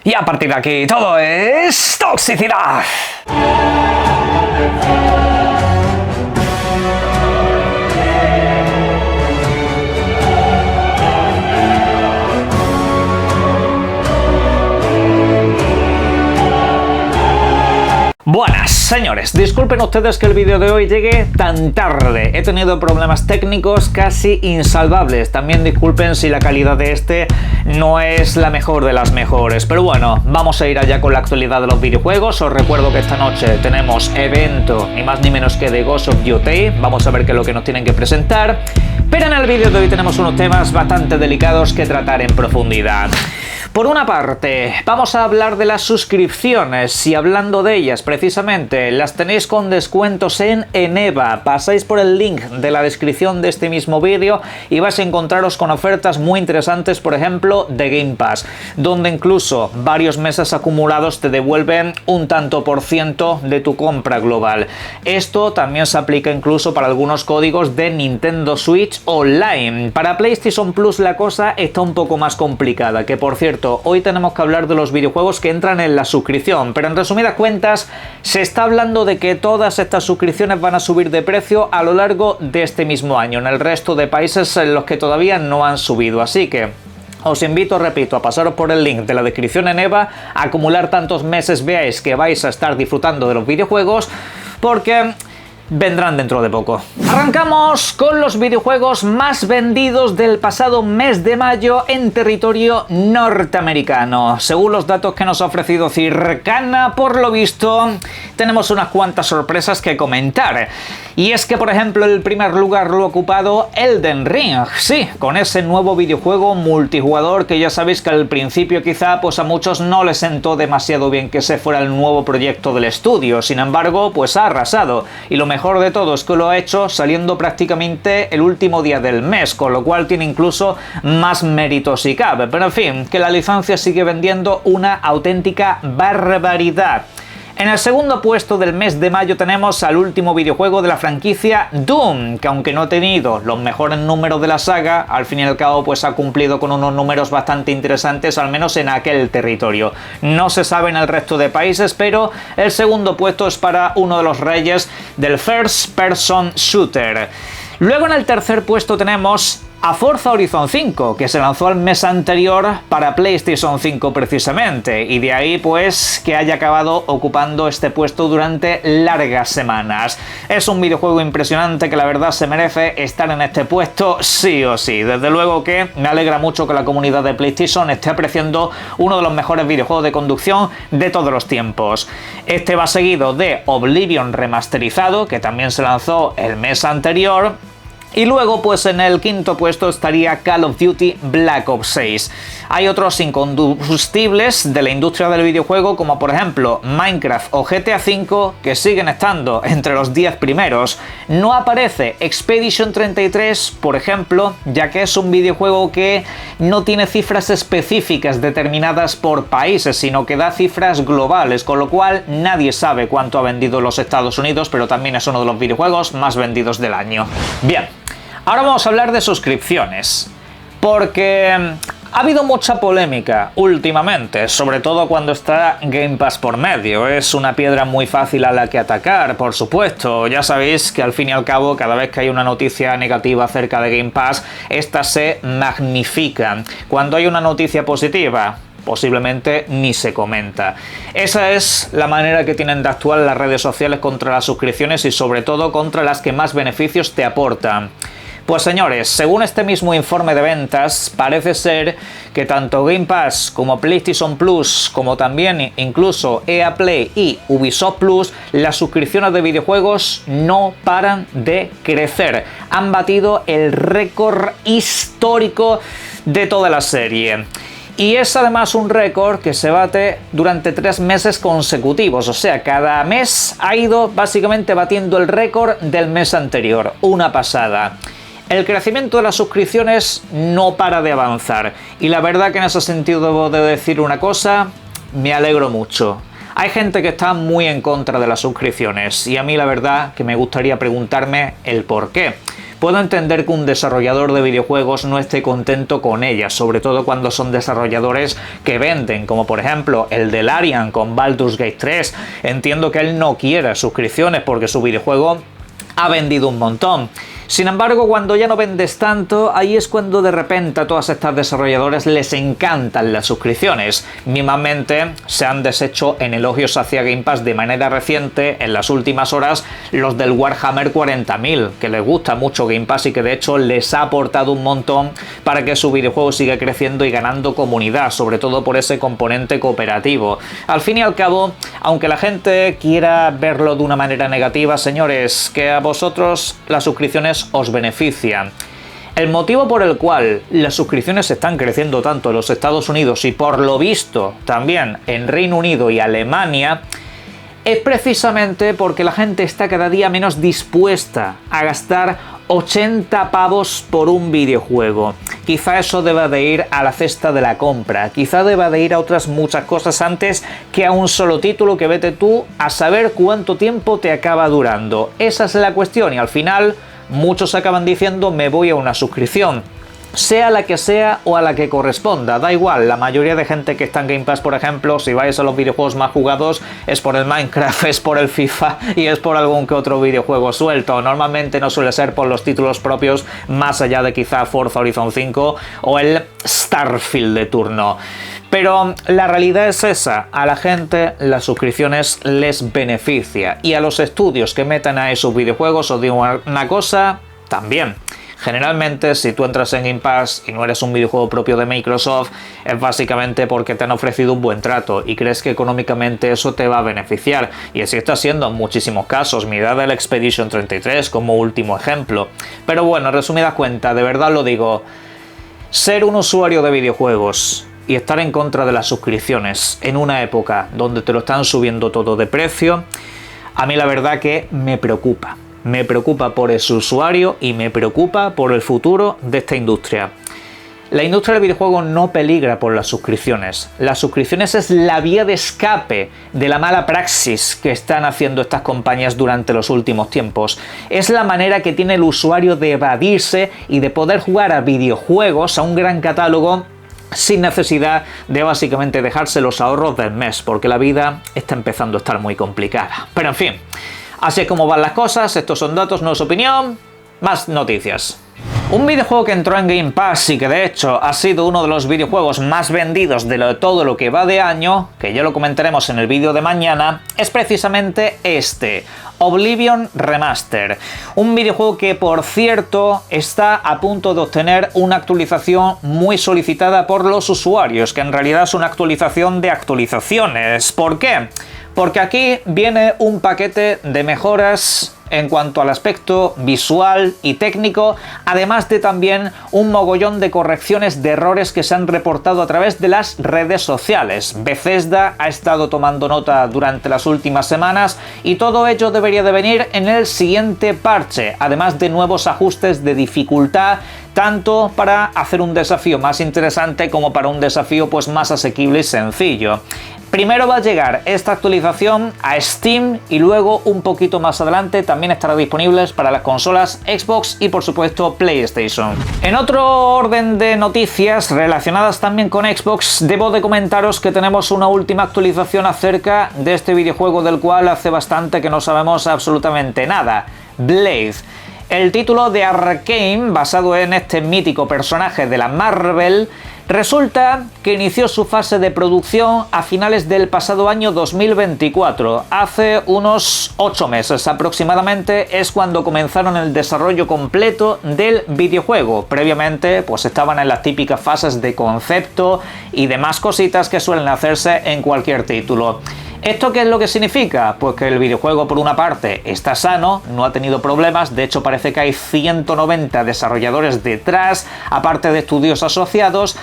Y a partir de aquí todo es toxicidad. Buenas, señores, disculpen ustedes que el vídeo de hoy llegue tan tarde. He tenido problemas técnicos casi insalvables. También disculpen si la calidad de este no es la mejor de las mejores. Pero bueno, vamos a ir allá con la actualidad de los videojuegos. Os recuerdo que esta noche tenemos evento, ni más ni menos que de Ghost of Yotei. Vamos a ver qué es lo que nos tienen que presentar. Pero en el vídeo de hoy tenemos unos temas bastante delicados que tratar en profundidad. Por una parte, vamos a hablar de las suscripciones y hablando de ellas precisamente, las tenéis con descuentos en Eneba. Pasáis por el link de la descripción de este mismo vídeo y vais a encontraros con ofertas muy interesantes, por ejemplo, de Game Pass, donde incluso varios meses acumulados te devuelven un tanto por ciento de tu compra global. Esto también se aplica incluso para algunos códigos de Nintendo Switch Online. Para PlayStation Plus la cosa está un poco más complicada, que por cierto, hoy tenemos que hablar de los videojuegos que entran en la suscripción, pero en resumidas cuentas se está hablando de que todas estas suscripciones van a subir de precio a lo largo de este mismo año, en el resto de países en los que todavía no han subido, así que os invito, repito, a pasaros por el link de la descripción en Eneba, a acumular tantos meses veáis que vais a estar disfrutando de los videojuegos, porque vendrán dentro de poco. Arrancamos con los videojuegos más vendidos del pasado mes de mayo en territorio norteamericano. Según los datos que nos ha ofrecido Circana, por lo visto, tenemos unas cuantas sorpresas que comentar. Y es que, por ejemplo, el primer lugar lo ha ocupado Elden Ring. Sí, con ese nuevo videojuego multijugador que ya sabéis que al principio quizá pues a muchos no les sentó demasiado bien que ese fuera el nuevo proyecto del estudio. Sin embargo, pues ha arrasado. Y lo mejor de todo es que lo ha hecho saliendo prácticamente el último día del mes, con lo cual tiene incluso más mérito si cabe. Pero en fin, que la licencia sigue vendiendo una auténtica barbaridad. En el segundo puesto del mes de mayo tenemos al último videojuego de la franquicia Doom, que aunque no ha tenido los mejores números de la saga, al fin y al cabo pues ha cumplido con unos números bastante interesantes, al menos en aquel territorio. No se sabe en el resto de países, pero el segundo puesto es para uno de los reyes del First Person Shooter. Luego en el tercer puesto tenemos a Forza Horizon 5, que se lanzó el mes anterior para PlayStation 5 precisamente, y de ahí pues que haya acabado ocupando este puesto durante largas semanas. Es un videojuego impresionante que la verdad se merece estar en este puesto sí o sí. Desde luego que me alegra mucho que la comunidad de PlayStation esté apreciando uno de los mejores videojuegos de conducción de todos los tiempos. Este va seguido de Oblivion remasterizado, que también se lanzó el mes anterior. Y luego pues en el quinto puesto estaría Call of Duty Black Ops 6. Hay otros incombustibles de la industria del videojuego como por ejemplo Minecraft o GTA V que siguen estando entre los 10 primeros. No aparece Expedition 33, por ejemplo, ya que es un videojuego que no tiene cifras específicas determinadas por países, sino que da cifras globales, con lo cual nadie sabe cuánto ha vendido en los Estados Unidos, pero también es uno de los videojuegos más vendidos del año. Bien. Ahora vamos a hablar de suscripciones, porque ha habido mucha polémica últimamente, sobre todo cuando está Game Pass por medio. Es una piedra muy fácil a la que atacar, por supuesto. Ya sabéis que al fin y al cabo, cada vez que hay una noticia negativa acerca de Game Pass, estas se magnifican. Cuando hay una noticia positiva, posiblemente ni se comenta. Esa es la manera que tienen de actuar las redes sociales contra las suscripciones y sobre todo contra las que más beneficios te aportan. Pues señores, según este mismo informe de ventas, parece ser que tanto Game Pass como PlayStation Plus, como también incluso EA Play y Ubisoft Plus, las suscripciones de videojuegos no paran de crecer. Han batido el récord histórico de toda la serie. Y es además un récord que se bate durante 3 meses consecutivos, o sea, cada mes ha ido básicamente batiendo el récord del mes anterior, una pasada. El crecimiento de las suscripciones no para de avanzar y la verdad que en ese sentido debo de decir una cosa, me alegro mucho. Hay gente que está muy en contra de las suscripciones y a mí la verdad que me gustaría preguntarme el por qué. Puedo entender que un desarrollador de videojuegos no esté contento con ellas, sobre todo cuando son desarrolladores que venden, como por ejemplo el de Larian con Baldur's Gate 3. Entiendo que él no quiere suscripciones porque su videojuego ha vendido un montón. Sin embargo, cuando ya no vendes tanto, ahí es cuando de repente a todas estas desarrolladoras les encantan las suscripciones. Mismamente se han deshecho en elogios hacia Game Pass de manera reciente, en las últimas horas, los del Warhammer 40.000, que les gusta mucho Game Pass y que de hecho les ha aportado un montón para que su videojuego siga creciendo y ganando comunidad, sobre todo por ese componente cooperativo. Al fin y al cabo, aunque la gente quiera verlo de una manera negativa, señores, que a vosotros las suscripciones os benefician. El motivo por el cual las suscripciones están creciendo tanto en los Estados Unidos y por lo visto también en Reino Unido y Alemania es precisamente porque la gente está cada día menos dispuesta a gastar 80 pavos por un videojuego. Quizá eso deba de ir a la cesta de la compra, quizá deba de ir a otras muchas cosas antes que a un solo título que vete tú a saber cuánto tiempo te acaba durando. Esa es la cuestión y al final muchos acaban diciendo me voy a una suscripción, sea la que sea o a la que corresponda, da igual. La mayoría de gente que está en Game Pass, por ejemplo, si vais a los videojuegos más jugados, es por el Minecraft, es por el FIFA y es por algún que otro videojuego suelto. Normalmente no suele ser por los títulos propios, más allá de quizá Forza Horizon 5 o el Starfield de turno. Pero la realidad es esa, a la gente las suscripciones les beneficia y a los estudios que metan a esos videojuegos, os digo una cosa, también. Generalmente, si tú entras en Game Pass y no eres un videojuego propio de Microsoft, es básicamente porque te han ofrecido un buen trato y crees que económicamente eso te va a beneficiar. Y así está siendo en muchísimos casos. Mirad el Expedition 33 como último ejemplo. Pero bueno, resumidas cuentas, de verdad lo digo, ser un usuario de videojuegos y estar en contra de las suscripciones en una época donde te lo están subiendo todo de precio, a mí la verdad que me preocupa. Me preocupa por ese usuario y me preocupa por el futuro de esta industria. La industria del videojuego no peligra por las suscripciones. Las suscripciones es la vía de escape de la mala praxis que están haciendo estas compañías durante los últimos tiempos. Es la manera que tiene el usuario de evadirse y de poder jugar a videojuegos, a un gran catálogo, sin necesidad de básicamente dejarse los ahorros del mes, porque la vida está empezando a estar muy complicada. Pero en fin, así es como van las cosas, estos son datos, no es opinión, más noticias. Un videojuego que entró en Game Pass y que de hecho ha sido uno de los videojuegos más vendidos de todo lo que va de año, que ya lo comentaremos en el vídeo de mañana, es precisamente este, Oblivion Remaster. Un videojuego que, por cierto, está a punto de obtener una actualización muy solicitada por los usuarios, que en realidad es una actualización de actualizaciones. ¿Por qué? Porque aquí viene un paquete de mejoras en cuanto al aspecto visual y técnico, además de también un mogollón de correcciones de errores que se han reportado a través de las redes sociales. Bethesda ha estado tomando nota durante las últimas semanas y todo ello debería de venir en el siguiente parche, además de nuevos ajustes de dificultad, tanto para hacer un desafío más interesante como para un desafío pues más asequible y sencillo. Primero va a llegar esta actualización a Steam y luego un poquito más adelante también estará disponible para las consolas Xbox y por supuesto PlayStation. En otro orden de noticias relacionadas también con Xbox, debo de comentaros que tenemos una última actualización acerca de este videojuego del cual hace bastante que no sabemos absolutamente nada, Blade. El título de Arkane, basado en este mítico personaje de la Marvel, resulta que inició su fase de producción a finales del pasado año 2024. Hace unos 8 meses aproximadamente es cuando comenzaron el desarrollo completo del videojuego. Previamente pues estaban en las típicas fases de concepto y demás cositas que suelen hacerse en cualquier título. ¿Esto qué es lo que significa? Pues que el videojuego por una parte está sano, no ha tenido problemas, de hecho parece que hay 190 desarrolladores detrás, aparte de estudios asociados,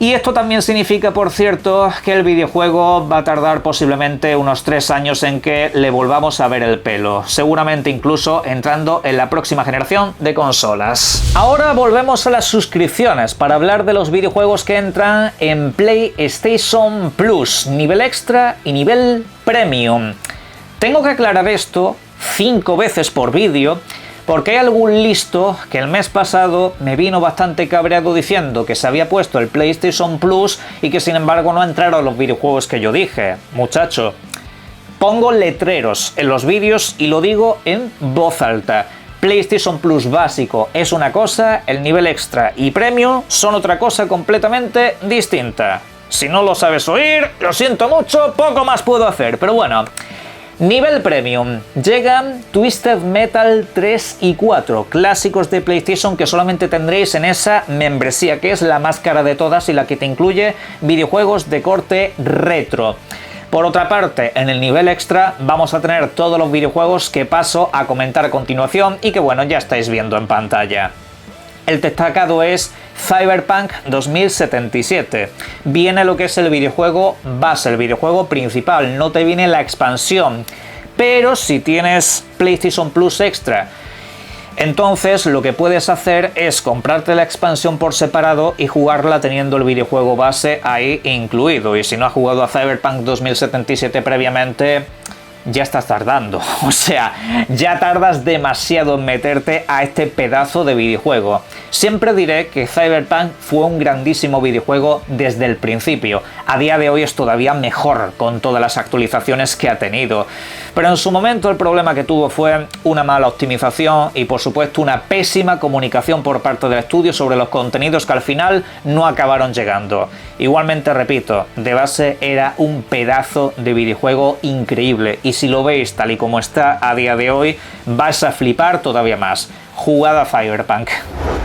Y esto también significa, por cierto, que el videojuego va a tardar posiblemente unos 3 años en que le volvamos a ver el pelo, seguramente incluso entrando en la próxima generación de consolas. Ahora volvemos a las suscripciones para hablar de los videojuegos que entran en PlayStation Plus, nivel extra y nivel premium. Tengo que aclarar esto 5 veces por vídeo, porque hay algún listo que el mes pasado me vino bastante cabreado diciendo que se había puesto el PlayStation Plus y que sin embargo no entraron los videojuegos que yo dije. Muchacho, pongo letreros en los vídeos y lo digo en voz alta. PlayStation Plus básico es una cosa, el nivel extra y premium son otra cosa completamente distinta. Si no lo sabes oír, lo siento mucho, poco más puedo hacer, pero bueno. Nivel Premium. Llegan Twisted Metal 3 y 4, clásicos de PlayStation que solamente tendréis en esa membresía, que es la más cara de todas y la que te incluye videojuegos de corte retro. Por otra parte, en el nivel extra vamos a tener todos los videojuegos que paso a comentar a continuación y que bueno, ya estáis viendo en pantalla. El destacado es Cyberpunk 2077. Viene lo que es el videojuego base, el videojuego principal, no te viene la expansión. Pero si tienes PlayStation Plus Extra, entonces lo que puedes hacer es comprarte la expansión por separado y jugarla teniendo el videojuego base ahí incluido. Y si no has jugado a Cyberpunk 2077 previamente, ya estás tardando, o sea, ya tardas demasiado en meterte a este pedazo de videojuego. Siempre diré que Cyberpunk fue un grandísimo videojuego desde el principio. A día de hoy es todavía mejor con todas las actualizaciones que ha tenido. Pero en su momento el problema que tuvo fue una mala optimización y por supuesto una pésima comunicación por parte del estudio sobre los contenidos que al final no acabaron llegando. Igualmente repito, de base era un pedazo de videojuego increíble y si lo veis tal y como está a día de hoy vais a flipar todavía más. Jugad a Cyberpunk.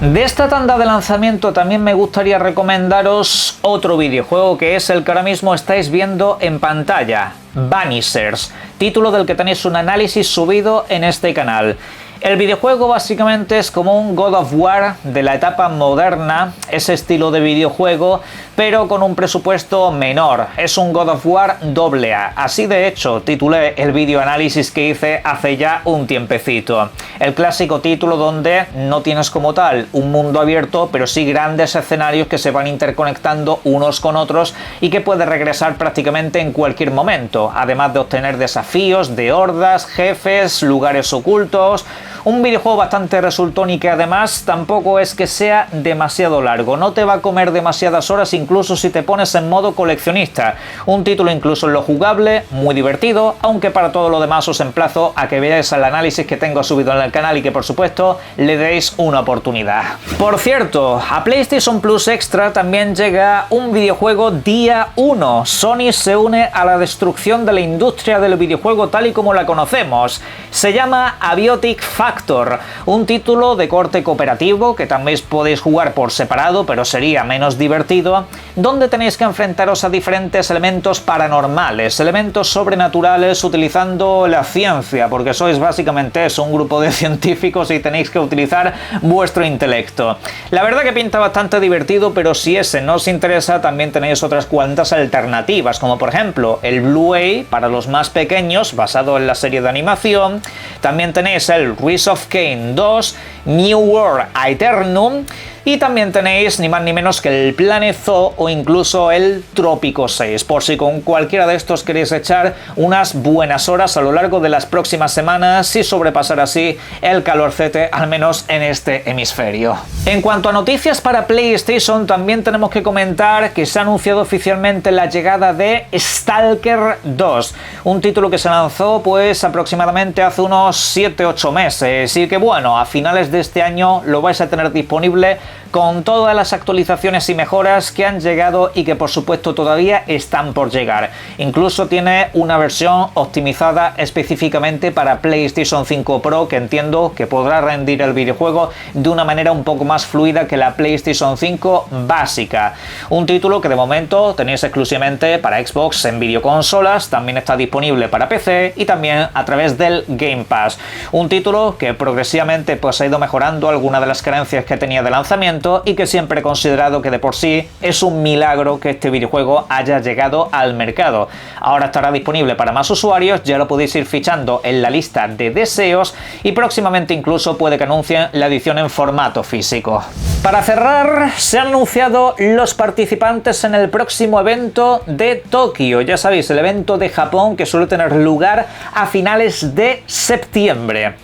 De esta tanda de lanzamiento también me gustaría recomendaros otro videojuego que es el que ahora mismo estáis viendo en pantalla, Vanishers, título del que tenéis un análisis subido en este canal. El videojuego básicamente es como un God of War de la etapa moderna, ese estilo de videojuego, pero con un presupuesto menor. Es un God of War AA. Así de hecho titulé el vídeo análisis que hice hace ya un tiempecito. El clásico título donde no tienes como tal un mundo abierto, pero sí grandes escenarios que se van interconectando unos con otros y que puedes regresar prácticamente en cualquier momento, además de obtener desafíos de hordas, jefes, lugares ocultos. Un videojuego bastante resultón y que además tampoco es que sea demasiado largo, no te va a comer demasiadas horas incluso si te pones en modo coleccionista. Un título incluso en lo jugable, muy divertido, aunque para todo lo demás os emplazo a que veáis el análisis que tengo subido en el canal y que por supuesto le deis una oportunidad. Por cierto, a PlayStation Plus Extra también llega un videojuego día 1. Sony se une a la destrucción de la industria del videojuego tal y como la conocemos. Se llama Abiotic Factor, un título de corte cooperativo que también podéis jugar por separado, pero sería menos divertido, donde tenéis que enfrentaros a diferentes elementos paranormales, elementos sobrenaturales utilizando la ciencia, porque sois básicamente eso, un grupo de científicos y tenéis que utilizar vuestro intelecto. La verdad que pinta bastante divertido, pero si ese no os interesa, también tenéis otras cuantas alternativas, como por ejemplo el Blue para los más pequeños, basado en la serie de animación. También tenéis el Rise of Kain 2, New World Aeternum, y también tenéis ni más ni menos que el Planet Zoo o incluso el Trópico 6, por si con cualquiera de estos queréis echar unas buenas horas a lo largo de las próximas semanas y sobrepasar así el calorcete, al menos en este hemisferio. En cuanto a noticias para PlayStation, también tenemos que comentar que se ha anunciado oficialmente la llegada de Stalker 2, un título que se lanzó pues aproximadamente hace unos 7-8 meses, y que bueno, a finales de este año lo vais a tener disponible con todas las actualizaciones y mejoras que han llegado y que por supuesto todavía están por llegar. Incluso tiene una versión optimizada específicamente para PlayStation 5 Pro, que entiendo que podrá rendir el videojuego de una manera un poco más fluida que la PlayStation 5 básica. Un título que de momento tenéis exclusivamente para Xbox en videoconsolas, también está disponible para PC y también a través del Game Pass. Un título que progresivamente pues ha ido mejorando algunas de las carencias que tenía de lanzamiento lanzamiento y que siempre he considerado que de por sí es un milagro que este videojuego haya llegado al mercado. Ahora estará disponible para más usuarios, ya lo podéis ir fichando en la lista de deseos y próximamente incluso puede que anuncien la edición en formato físico. Para cerrar, se han anunciado los participantes en el próximo evento de Tokio. Ya sabéis, el evento de Japón que suele tener lugar a finales de septiembre.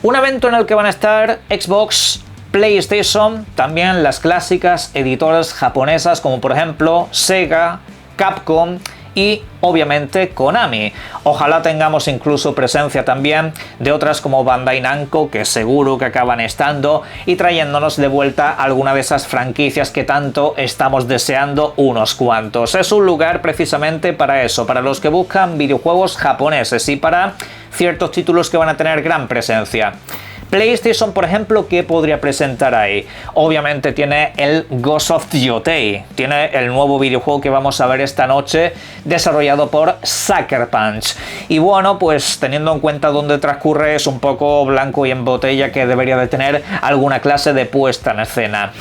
Un evento en el que van a estar Xbox, PlayStation, también las clásicas editoras japonesas como por ejemplo Sega, Capcom y obviamente Konami. Ojalá tengamos incluso presencia también de otras como Bandai Namco, que seguro que acaban estando y trayéndonos de vuelta alguna de esas franquicias que tanto estamos deseando unos cuantos. Es un lugar precisamente para eso, para los que buscan videojuegos japoneses y para ciertos títulos que van a tener gran presencia. PlayStation, por ejemplo, ¿qué podría presentar ahí? Obviamente tiene el Ghost of Yotei, tiene el nuevo videojuego que vamos a ver esta noche, desarrollado por Sucker Punch. Y bueno, pues teniendo en cuenta dónde transcurre, es un poco blanco y en botella que debería de tener alguna clase de puesta en escena.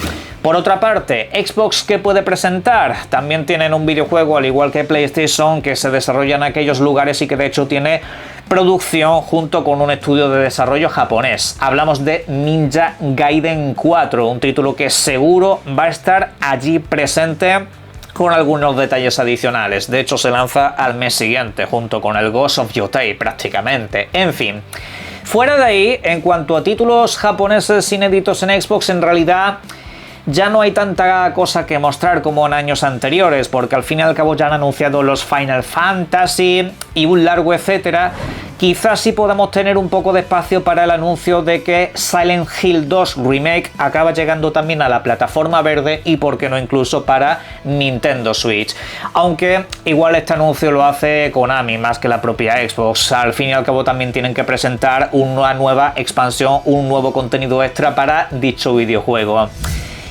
Por otra parte, Xbox, ¿qué puede presentar? También tienen un videojuego, al igual que PlayStation, que se desarrolla en aquellos lugares y que de hecho tiene producción junto con un estudio de desarrollo japonés. Hablamos de Ninja Gaiden 4, un título que seguro va a estar allí presente con algunos detalles adicionales. De hecho, se lanza al mes siguiente junto con el Ghost of Yotei prácticamente. En fin, fuera de ahí, en cuanto a títulos japoneses inéditos en Xbox, en realidad ya no hay tanta cosa que mostrar como en años anteriores, porque al fin y al cabo ya han anunciado los Final Fantasy y un largo etcétera. Quizás sí podamos tener un poco de espacio para el anuncio de que Silent Hill 2 Remake acaba llegando también a la plataforma verde y por qué no incluso para Nintendo Switch. Aunque igual este anuncio lo hace Konami más que la propia Xbox. Al fin y al cabo también tienen que presentar una nueva expansión, un nuevo contenido extra para dicho videojuego.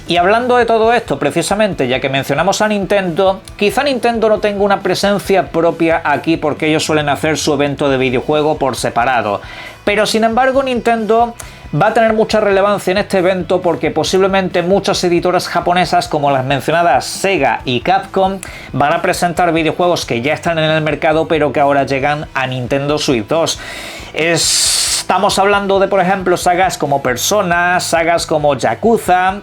Y hablando de todo esto, precisamente, ya que mencionamos a Nintendo, quizá Nintendo no tenga una presencia propia aquí porque ellos suelen hacer su evento de videojuego por separado. Pero sin embargo, Nintendo va a tener mucha relevancia en este evento porque posiblemente muchas editoras japonesas como las mencionadas Sega y Capcom van a presentar videojuegos que ya están en el mercado pero que ahora llegan a Nintendo Switch 2. Estamos hablando de, por ejemplo, sagas como Persona, sagas como Yakuza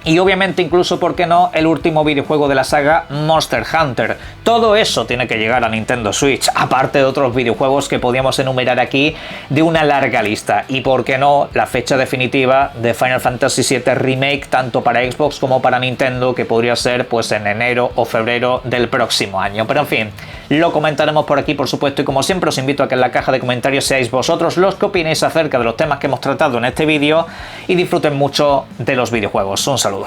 y obviamente incluso, ¿por qué no?, el último videojuego de la saga Monster Hunter. Todo eso tiene que llegar a Nintendo Switch, aparte de otros videojuegos que podíamos enumerar aquí de una larga lista. Y ¿por qué no?, la fecha definitiva de Final Fantasy VII Remake, tanto para Xbox como para Nintendo, que podría ser pues en enero o febrero del próximo año. Pero en fin, lo comentaremos por aquí, por supuesto, y como siempre os invito a que en la caja de comentarios seáis vosotros los que opinéis acerca de los temas que hemos tratado en este vídeo y disfruten mucho de los videojuegos. Un saludo.